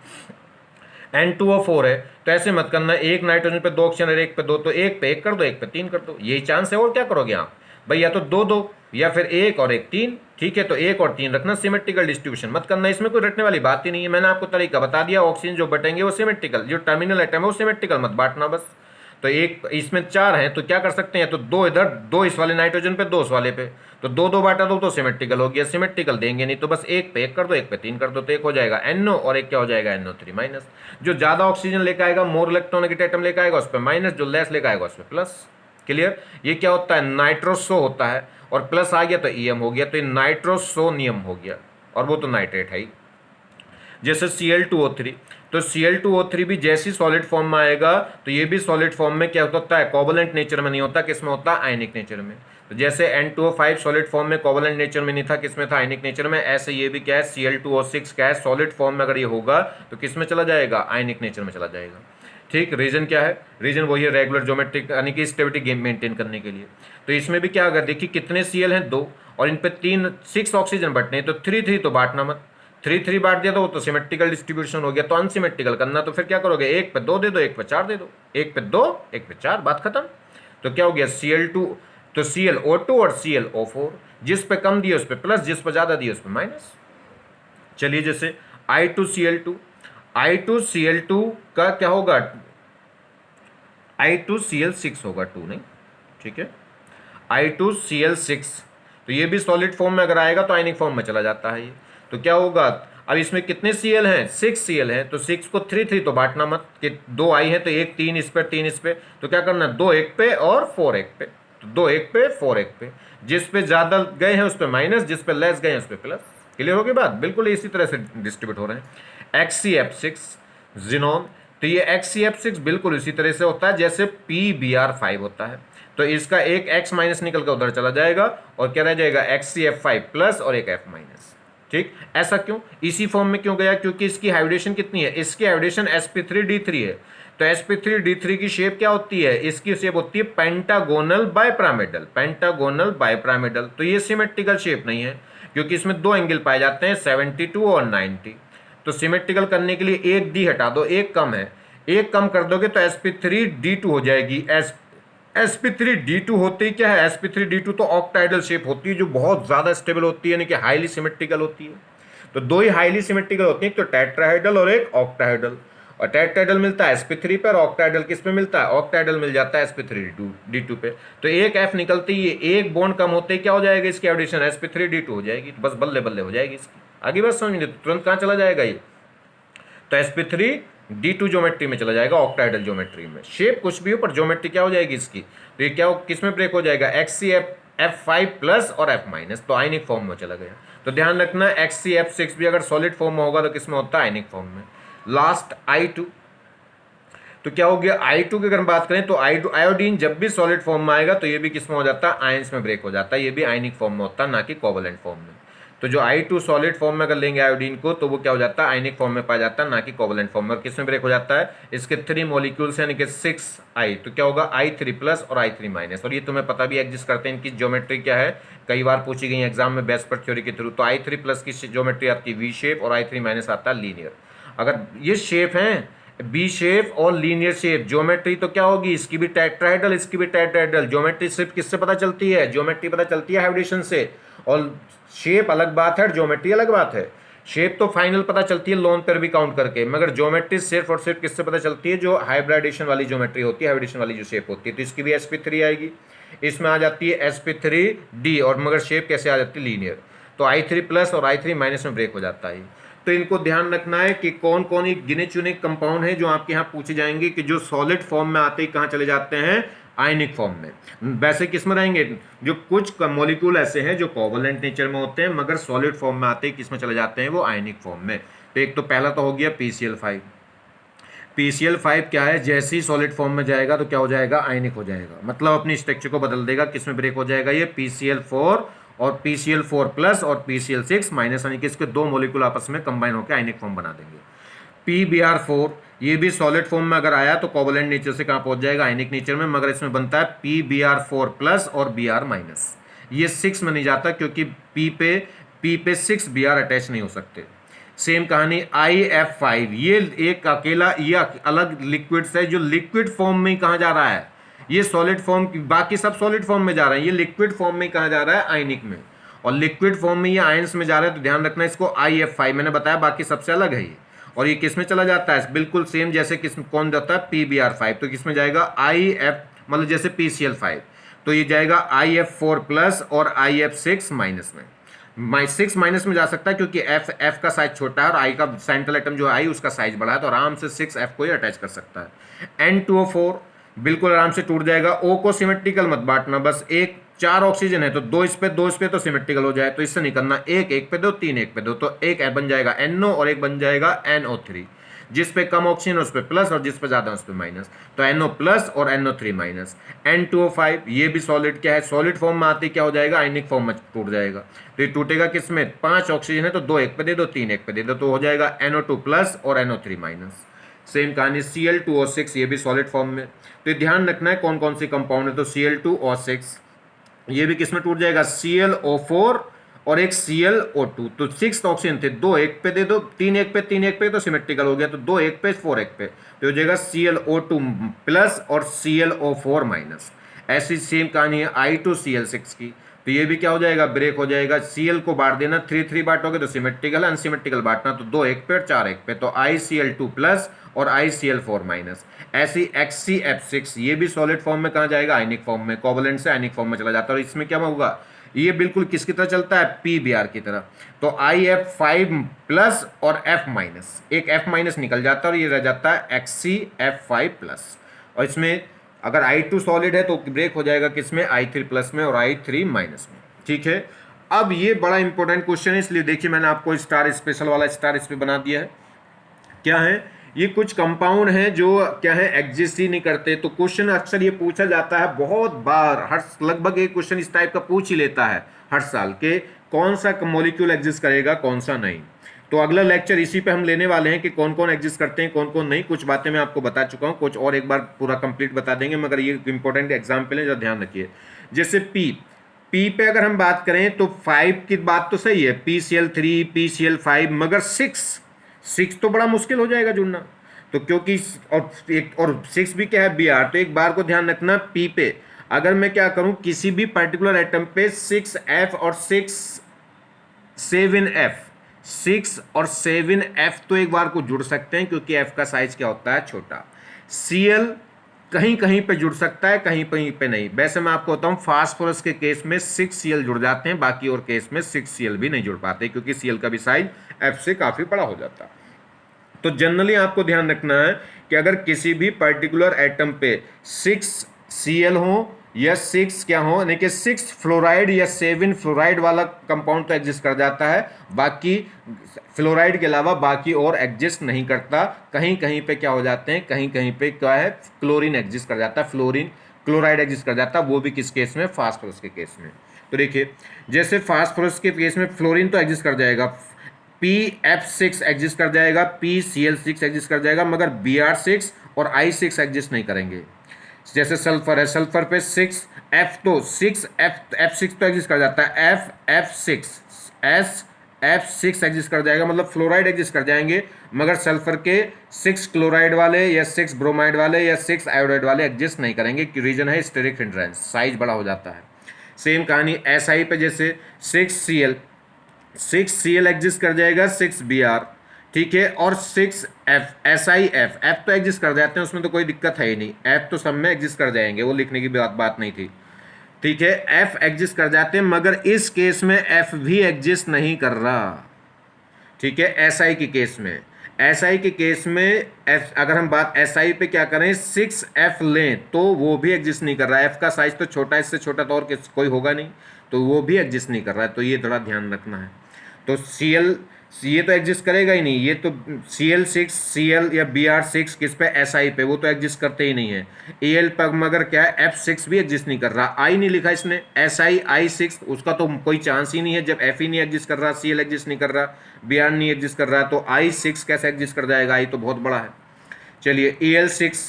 N2O4 है तो ऐसे मत करना, एक नाइट्रोजन पे 2 ऑक्सीजन और एक पे 2, तो एक पे 1 कर दो, एक पे 3 कर दो, यही चांस है। और क्या करोगे आप भाई, या तो 2 2 या फिर 1 और 1 3, ठीक है। तो 1 और 3 रखना, सिमेट्रिकल डिस्ट्रीब्यूशन मत करना, इसमें कोई रटने वाली बात ही नहीं है। मैंने आपको तरीका बता दिया, ऑक्सीजन जो बटेंगे वो सिमेट्रिकल, जो टर्मिनल एटम है वो सिमेट्रिकल मत बांटना बस। तो एक इसमें 4 हैं तो क्या कर सकते हैं, तो 2 इधर, 2 इस वाले नाइट्रोजन पे, 2 इस वाले पे, तो 2 2 बांटा दो तो सिमेट्रिकल हो गया। सिमेट्रिकल देंगे नहीं तो बस एक पे 1 कर दो, एक पे 3 कर दो, तो एक हो जाएगा NO और एक क्या हो जाएगा NO3 माइनस। जो ज्यादा ऑक्सीजन लेकर आएगा, मोर इलेक्ट्रॉनिक एटम लेकर आएगा, उस पर माइनस, जो लेस लेकर आएगा उस पर प्लस। क्लियर। ये क्या होता है, नाइट्रोसो होता है, और प्लस आ गया तो EM हो गया, तो ये नाइट्रोसोनियम हो गया, और वो तो नाइट्रेट है ही। जैसे Cl2O3, तो Cl2O3 भी जैसी सॉलिड फॉर्म में आएगा तो ये भी सॉलिड फॉर्म में क्या होता है, कोवलेंट नेचर में नहीं होता, किसमें होता है, आयनिक नेचर में। तो जैसे N2O5 सॉलिड फॉर्म में कोवलेंट नेचर में नहीं था, किसमें था, आयनिक नेचर में, ऐसे ये भी क्या है, Cl2O6 क्या है, सॉलिड फॉर्म में अगर ये होगा तो किसमें चला जाएगा, आयनिक नेचर में चला जाएगा। ठीक, रीजन क्या है, रीजन वही है, रेगुलर ज्योमेट्रिक यानी कि स्टेबिलिटी गेम मेंटेन करने के लिए। तो इसमें भी क्या, अगर देखिए कितने Cl हैं, 2, और इन पे 6 ऑक्सीजन बटने हैं, तो 3 3 तो बांटना मत, 3 3 बांट दिया तो वो तो सिमेट्रिकल डिस्ट्रीब्यूशन हो गया। तो अनसिमेट्रिकल करना तो फिर क्या करोगे, एक पे 2 दे दो, एक पे 4 दे दो, एक पे 2 एक पे 4, बात खत्म। तो क्या हो गया, Cl2, तो ClO2 और ClO4, जिस पे कम दिए उस पे प्लस, जिस पे ज्यादा दिए उस पे माइनस। चलिए जैसे I2Cl2, I2Cl2 का क्या होगा, I2Cl6 होगा, 2 नहीं, ठीक है, I2Cl6, तो ये भी सॉलिड फॉर्म में अगर आएगा तो आयनिक फॉर्म में चला जाता है ये। तो क्या होगा, अब इसमें कितने Cl हैं, 6 Cl हैं, तो 6 को 3 3 तो बांटना मत, कि 2 आई है तो 1 3 इस पे 3 इस पे, तो क्या करना, 2 1 पे और 4 1 पे, तो 2 1 पे 4 1 पे, जिस पे ज्यादा गए हैं उस पे माइनस, जिस पे लेस गए हैं उस पे प्लस। क्लियर होगी बात, बिल्कुल इसी तरह से डिस्ट्रीब्यूट हो रहे हैं। XCF6 जिनोन, तो ये XCF6 बिल्कुल इसी तरह से होता है जैसे PBr5 होता है, तो इसका एक X माइनस निकल कर उधर चला जाएगा और क्या रह जाएगा, XCF5 प्लस और एक F माइनस। ठीक, ऐसा क्यों, इसी फॉर्म में क्यों गया, क्योंकि इसकी हाइब्रिडेशन कितनी है, इसकी हाइब्रिडेशन sp3d3 है। तो sp3d3 की शेप क्या होती है, इसकी शेप होती है पेंटागोनल बाइपिरामिडल, पेंटागोनल बाइपिरामिडल। तो ये सिमेट्रिकल शेप नहीं है, क्योंकि इसमें 2 एंगल पाए जाते हैं, 72 और 90। तो सिमेट्रिकल करने के लिए एक डी हटा दो, एक कम है, एक कम कर दोगे तो sp3d2 हो जाएगी। sp3d2 होती है क्या है, sp3d2 तो ऑक्टाइडल शेप होती है, जो बहुत ज्यादा स्टेबल होती है, यानी कि हाईली सिमेट्रिकल होती है। तो 2 ही हाईली सिमेट्रिकल होती है, एक तो टेट्राहेड्रल और एक ऑक्टाहेड्रल। और टेट्राहेड्रल मिलता है sp3 पर, ऑक्टाहेड्रल किस पे मिलता है, ऑक्टाहेड्रल मिल जाता है sp3d2 पे। तो एक F निकलती है, एक बॉन्ड कम होते ही क्या हो जाएगा, इसकी एडिशन sp3d2 हो जाएगी, तो बस बल्ले बल्ले हो जाएगी इसकी। आगे बस समझ लीजिए, तुरंत कहाँ चला जाएगा ये, तो sp3d2 ज्योमेट्री में चला जाएगा, ऑक्टाइडल ज्योमेट्री में। शेप कुछ भी हो पर ज्योमेट्री क्या हो जाएगी इसकी, तो ये क्या किस में ब्रेक हो जाएगा, XCF5 प्लस और F माइनस, तो आयनिक फॉर्म में चला गया। तो ध्यान रखना XCF6 भी अगर सॉलिड फॉर्म में होगा तो किस में होता है, आयनिक फॉर्म में। लास्ट I2, तो क्या हो गया, I2 की अगर हम बात करें तो आयोडीन जब भी सॉलिड फॉर्म में आएगा तो ये भी किस में हो जाता है, आयंस में ब्रेक हो जाता है, ये भी आयनिक फॉर्म में होता है, ना कि कोवलेंट फॉर्म में। तो जो I2 सॉलिड फॉर्म में अगर लेंगे आयोडीन को तो वो क्या हो जाता है, आयनिक फॉर्म में पाया जाता है, ना कि कोवलेंट फॉर्म में। और किस में ब्रेक हो जाता है, इसके 3 मॉलिक्यूल्स यानी कि 6I, तो क्या होगा, I3 प्लस और I3 माइनस। और ये तुम्हें पता भी एग्जिस्ट करते हैं, इनकी ज्योमेट्री क्या है, कई बार पूछी गई एग्जाम में बेस्पर थ्योरी के थ्रू। तो I3 प्लस की ज्योमेट्री आती है वी शेप और I3 माइनस आता है लीनियर। अगर ये शेप है बी शेप और लीनियर शेप, ज्योमेट्री तो क्या होगी, इसकी भी टेट्राहेड्रल, इसकी भी टेट्राहेड्रल। ज्योमेट्री सिर्फ किससे पता चलती है, ज्योमेट्री पता चलती है हाइब्रिडेशन से, और शेप अलग बात है, ज्योमेट्री अलग बात है। शेप तो फाइनल पता चलती है लोन पर भी काउंट करके, मगर ज्योमेट्री सिर्फ और सिर्फ किससे पता चलती है, जो हाइब्रिडेशन वाली ज्योमेट्री होती है, हाइब्रिडेशन वाली जो शेप होती है। तो इसकी भी sp3 आएगी, इसमें आ जाती है sp3d, और मगर शेप कैसे आ जाती है, लीनियर। तो I3 प्लस और I3 माइनस में ब्रेक हो जाता है। तो इनको ध्यान रखना है कि कौन कौन ही गिने चुने कंपाउंड है जो आपके यहाँ पूछे जाएंगे, कि जो सॉलिड फॉर्म में आते ही कहाँ चले जाते हैं, आयनिक फॉर्म में। वैसे किस में रहेंगे, जो कुछ मॉलिक्यूल ऐसे हैं जो कोवलेंट नेचर में होते हैं मगर सॉलिड फॉर्म में आते ही किस में चले जाते हैं, वो आयनिक फॉर्म में। तो एक तो पहला तो हो गया PCl5, PCl5 क्या है, जैसे ही सॉलिड फॉर्म में जाएगा तो क्या हो जाएगा, आयनिक हो जाएगा, मतलब अपनी स्ट्रक्चर को बदल देगा। किस में ब्रेक हो जाएगा, ये PCl4 और PCl4 प्लस और PCl6 माइनस, यानी कि इसके दो मॉलिक्यूल आपस में कंबाइन होकर आयनिक फॉर्म बना देंगे। PBr4 ये भी सॉलिड फॉर्म में अगर आया तो कोवलेंट नेचर से कहाँ पहुंच जाएगा, आयनिक नेचर में, मगर इसमें बनता है PBr4 प्लस और Br माइनस। ये 6 में नहीं जाता क्योंकि P पे 6 Br अटैच नहीं हो सकते। सेम कहानी IF5, ये एक अकेला, ये अलग लिक्विड है जो लिक्विड फॉर्म में कहाँ जा रहा है, ये सॉलिड फॉर्म, बाकी सब सॉलिड फॉर्म में जा रहा है, ये लिक्विड फॉर्म में कहाँ जा रहा है, आयनिक में, और लिक्विड फॉर्म में ये आयंस में जा रहा है, तो ध्यान रखना इसको IF5 मैंने बताया, बाकी सबसे अलग है ये। और ये किस में चला जाता है, बिल्कुल सेम जैसे किस कौन जाता है, PBr5, तो किस में जाएगा, IF, मतलब जैसे PCl5, तो ये जाएगा IF4 प्लस और IF6 माइनस में। 6 माइनस में जा सकता है क्योंकि F का साइज छोटा है और I का सेंट्रल एटम जो है I उसका साइज बड़ा है, तो आराम से 6F को ही अटैच कर सकता है। N2O4 बिल्कुल आराम से टूट जाएगा। O को सिमेट्रिकल मत बांटना, बस एक 4 ऑक्सीजन है तो 2 इस पे तो सिमेट्रिकल हो जाए, तो इससे नहीं करना, एक पे दो, 3 एक पे दो, तो एक बन जाएगा NO और एक बन जाएगा NO3, जिस पे कम ऑक्सीजन उस पे प्लस और जिस पे ज्यादा उस पे माइनस, तो NO प्लस और NO3 माइनस। N2O5 ये भी सॉलिड क्या है, सॉलिड फॉर्म में आते क्या हो जाएगा, आयनिक फॉर्म में टूट जाएगा, तो ये टूटेगा किस में, 5 ऑक्सीजन है तो 2 एक पे दे दो, 3 एक पे दे दो, तो हो जाएगा NO2 प्लस और NO3 माइनस। सेम कहानी Cl2O6, ये भी सॉलिड फॉर्म में, तो ध्यान रखना है कौन कौन सी कंपाउंड है, तो Cl2O6 ये भी किस में टूट जाएगा, ClO4 और एक ClO2, तो 6 ऑक्सीजन थे, 2 एक पे दे दो, 3 एक पे, 3 एक पे तो सिमेट्रिकल हो गया, तो 2 एक पे 4 एक पे, तो हो जाएगा ClO2 प्लस और ClO4 माइनस। ऐसी सेम कहानी है I2Cl6 की, तो ये भी क्या हो जाएगा, ब्रेक हो जाएगा। Cl को बांट देना, 3 बांटोगे तो सिमेट्रिकल, अनसिमेट्रिकल बांटना तो 2 एक पे और 4 एक पे, तो ICl2 प्लस और ICl4 माइनस। ऐसी XCF6 ये भी सॉलिड फॉर्म में कहाँ जाएगा, आयनिक फॉर्म में, कोवलेंट से आयनिक फॉर्म में चला जाता है, और इसमें क्या होगा, ये बिल्कुल किसकी तरह चलता है, PBr की तरह, तो IF5 प्लस और F माइनस, एक F माइनस निकल जाता है और ये रह जाता है XCF5 प्लस, और इसमें अगर I2 सॉलिड है तो ब्रेक हो जाएगा किसमें, I3 प्लस में और I3 माइनस में। ठीक है, अब ये बड़ा इंपॉर्टेंट क्वेश्चन है, इसलिए देखिए मैंने आपको स्टार स्पेशल वाला स्टार इस पे बना दिया है। क्या है, ये कुछ कंपाउंड हैं जो क्या है, एग्जिस्ट ही नहीं करते, तो क्वेश्चन अक्सर ये पूछा जाता है बहुत बार, हर लगभग एक क्वेश्चन इस टाइप का पूछ ही लेता है हर साल के, कौन सा मॉलिक्यूल एग्जिस्ट करेगा कौन सा नहीं। तो अगला लेक्चर इसी पे हम लेने वाले हैं कि कौन कौन एग्जिस्ट करते हैं कौन कौन नहीं। कुछ बातें मैं आपको बता चुका हूँ, कुछ और एक बार पूरा कंप्लीट बता देंगे, मगर ये इंपॉर्टेंट एग्जाम्पल है जो ध्यान रखिए। जैसे पी पे अगर हम बात करें तो 5 की बात तो सही है, PCl3 PCl5, मगर 6 तो बड़ा मुश्किल हो जाएगा जुड़ना, तो क्योंकि और 6 भी क्या है, Br, तो एक बार को ध्यान रखना, P पे अगर मैं क्या करूं, किसी भी पर्टिकुलर एटम पे 6F और 6 और 7F तो एक बार को जुड़ सकते हैं, क्योंकि F का साइज क्या होता है, छोटा। Cl कहीं कहीं पे जुड़ सकता है, कहीं कहीं पे नहीं। वैसे मैं आपको बताऊं, फास्फोरस के केस में 6Cl जुड़ जाते हैं, बाकी और केस में 6Cl भी नहीं जुड़ पाते, क्योंकि Cl का भी साइज F से काफी बड़ा हो जाता है। तो जनरली आपको ध्यान रखना है कि अगर किसी भी पर्टिकुलर एटम पे 6Cl हो या 6 क्या हो, यानी कि 6 फ्लोराइड या 7 फ्लोराइड वाला कंपाउंड तो एग्जिस्ट कर जाता है, बाकी फ्लोराइड के अलावा बाकी और एग्जिस्ट नहीं करता। कहीं कहीं पे क्या हो जाते हैं, कहीं कहीं पे क्या है, क्लोरीन एग्जिस्ट कर जाता है, क्लोराइड एग्जिस्ट कर जाता है, वो भी किस केस में, फास्फोरस के केस में। तो देखिए जैसे फास्फोरस के केस में फ्लोरीन तो एग्जिस्ट कर जाएगा, PF6 एग्जिस्ट कर जाएगा, PCl6 एग्जिस्ट कर जाएगा, मगर Br6 और I6 एग्जिस्ट नहीं करेंगे। जैसे सल्फर है, सल्फर पे 6F तो 6F6 तो एग्जिस्ट कर जाता है, F6 एग्जिस्ट कर जाएगा, मतलब फ्लोराइड एग्जिस्ट कर जाएंगे, मगर सल्फर के 6 क्लोराइड वाले या 6 ब्रोमाइड वाले या 6 आयोडाइड वाले एग्जिस्ट नहीं करेंगे, कि रीजन है स्टेरिक हिंड्रेंस, साइज बड़ा हो जाता है। सेम कहानी SI पे, जैसे 6Cl एग्जिस्ट कर जाएगा, 6Br, ठीक है, और 6F SiF, F तो एग्जिस्ट कर जाते हैं, उसमें तो कोई दिक्कत है ही नहीं, F तो सब में एग्जिस्ट कर जाएंगे, वो लिखने की बात नहीं थी, ठीक है। F एग्जिस्ट कर जाते हैं, मगर इस केस में F भी एग्जिस्ट नहीं कर रहा, ठीक है। SI के केस में, SI के केस में F, अगर हम बात SI पे क्या करें, 6F लें तो वो भी एग्जिस्ट नहीं कर रहा है, F का साइज तो छोटा, इससे छोटा तो और कोई होगा नहीं, तो वो भी एग्जिस्ट नहीं कर रहा है, तो ये थोड़ा ध्यान रखना है। तो ये तो एग्जिस्ट करेगा ही नहीं, ये तो Cl6 Cl या Br6 किस पे, Si पे, वो तो एग्जिस्ट करते ही नहीं है। Al पर मगर क्या है, F6 भी एग्जिस्ट नहीं कर रहा, I नहीं लिखा इसने, Si I6 उसका तो कोई चांस ही नहीं है, जब F ही नहीं एग्जिस्ट कर रहा, Cl एग्जिस्ट नहीं कर रहा, Br नहीं एग्जिस्ट कर रहा, तो I6 कैसे एग्जिस्ट कर जाएगा, I तो बहुत बड़ा है। चलिए Al6,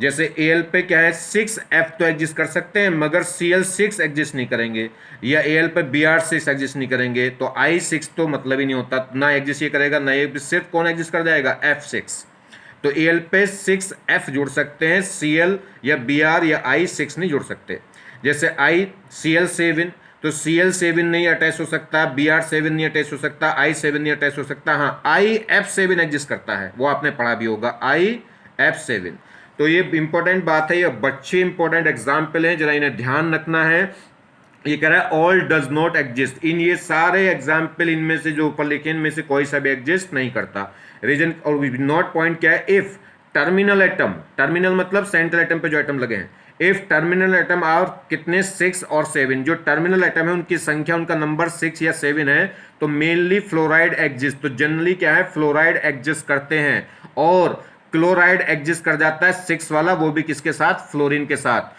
जैसे Al पे क्या है 6F तो एग्जिस्ट कर सकते हैं मगर Cl6 एग्जिस्ट नहीं करेंगे, या Al पे Br6 एग्जिस्ट नहीं करेंगे, तो I6 तो मतलब ही नहीं होता, ना एग्जिस्ट ये करेगा ना ये, सिर्फ कौन एग्जिस्ट कर जाएगा, F6। तो Al पे 6F जुड़ सकते हैं, Cl या Br या I6 नहीं जुड़ सकते। जैसे I Cl7, तो Cl7 नहीं अटैच हो सकता, Br7 नहीं अटैच हो सकता, I7 नहीं अटैच हो सकता, हाँ IF7 एग्जिस्ट करता है, वो आपने पढ़ा भी होगा, IF7। तो ये इंपॉर्टेंट बात है, ये बच्चे इंपॉर्टेंट एग्जाम्पल हैं, जरा इन्हें ध्यान रखना है। ये कह रहा है ऑल डज नॉट एग्जिस्ट, इन ये सारे एग्जाम्पल इनमें से जो ऊपर लिखे इनमें से कोई सा भी एग्जिस्ट नहीं करता। रीजन और नॉट पॉइंट क्या है, इफ टर्मिनल एटम, टर्मिनल मतलब सेंट्रल एटम पे जो एटम लगे हैं, इफ टर्मिनल एटम और कितने 6 और 7, जो टर्मिनल एटम है उनकी संख्या, उनका नंबर 6 या 7 है, तो मेनली फ्लोराइड एग्जिस्ट, तो जनरली क्या है फ्लोराइड एग्जिस्ट करते हैं, और क्लोराइड एग्जिस्ट कर जाता है 6 वाला, वो भी किसके साथ, फ्लोरीन के साथ,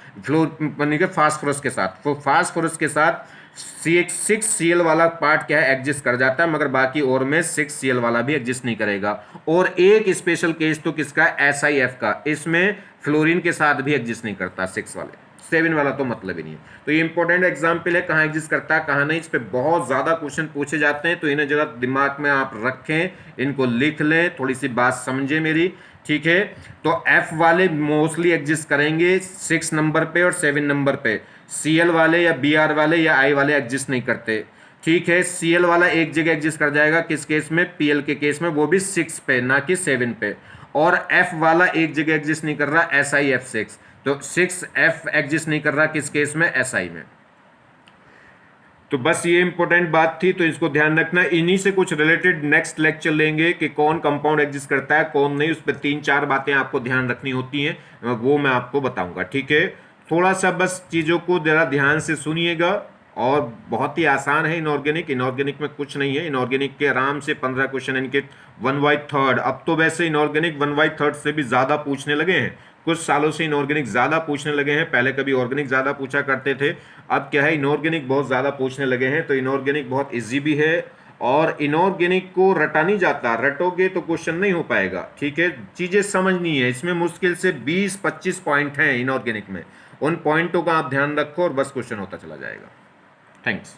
फास्फोरस के साथ, तो फास्फोरस के साथ 6Cl वाला पार्ट क्या है एग्जिस्ट कर जाता है, मगर बाकी और में 6Cl वाला भी एग्जिस्ट नहीं करेगा। और एक स्पेशल केस तो किसका, SiF का, इसमें फ्लोरीन के साथ भी एग्जिस्ट नहीं करता 6 वाले, 7 वाला तो मतलब ही नहीं है। तो ये इंपॉर्टेंट एग्जाम्पल है, कहाँ एग्जिस्ट करता है कहाँ नहीं, इस पे बहुत ज़्यादा क्वेश्चन पूछे जाते हैं, तो इन्हें जरा दिमाग में आप रखें, इनको लिख लें, थोड़ी सी बात समझे मेरी, ठीक है। तो F वाले मोस्टली एग्जिस्ट करेंगे 6 नंबर पे और 7 नंबर पे, Cl वाले या Br वाले या I वाले एग्जिस्ट नहीं करते, ठीक है। Cl वाला एक जगह एग्जिस्ट कर जाएगा, किस केस में, Pl के केस में, वो भी 6 पे ना कि 7 पे, और F वाला एक जगह एग्जिस्ट नहीं कर रहा, SiF6, तो 6F एग्जिस्ट नहीं कर रहा किस केस में, Si में। तो बस ये इंपॉर्टेंट बात थी, तो इसको ध्यान रखना। इन्हीं से कुछ रिलेटेड नेक्स्ट लेक्चर लेंगे कि कौन कंपाउंड एग्जिस्ट करता है कौन नहीं, उस पर 3-4 बातें आपको ध्यान रखनी होती हैं, वो मैं आपको बताऊंगा, ठीक है। थोड़ा सा बस चीज़ों को जरा ध्यान से सुनिएगा, और बहुत ही आसान है इनऑर्गेनिक, इनऑर्गेनिक में कुछ नहीं है, इनऑर्गेनिक के आराम से 15 क्वेश्चन इनके 1/3, अब तो वैसे इनऑर्गेनिक 1/3 से भी ज़्यादा पूछने लगे हैं, कुछ सालों से इनऑर्गेनिक ज़्यादा पूछने लगे हैं, पहले कभी ऑर्गेनिक ज़्यादा पूछा करते थे, अब क्या है इनऑर्गेनिक बहुत ज़्यादा पूछने लगे हैं। तो इनऑर्गेनिक बहुत इजी भी है, और इनऑर्गेनिक को रटा नहीं जाता, रटोगे तो क्वेश्चन नहीं हो पाएगा, ठीक है। चीज़ें समझनी है, इसमें मुश्किल से 20-25 पॉइंट हैं इनऑर्गेनिक में, उन पॉइंटों का आप ध्यान रखो और बस क्वेश्चन होता चला जाएगा। थैंक्स।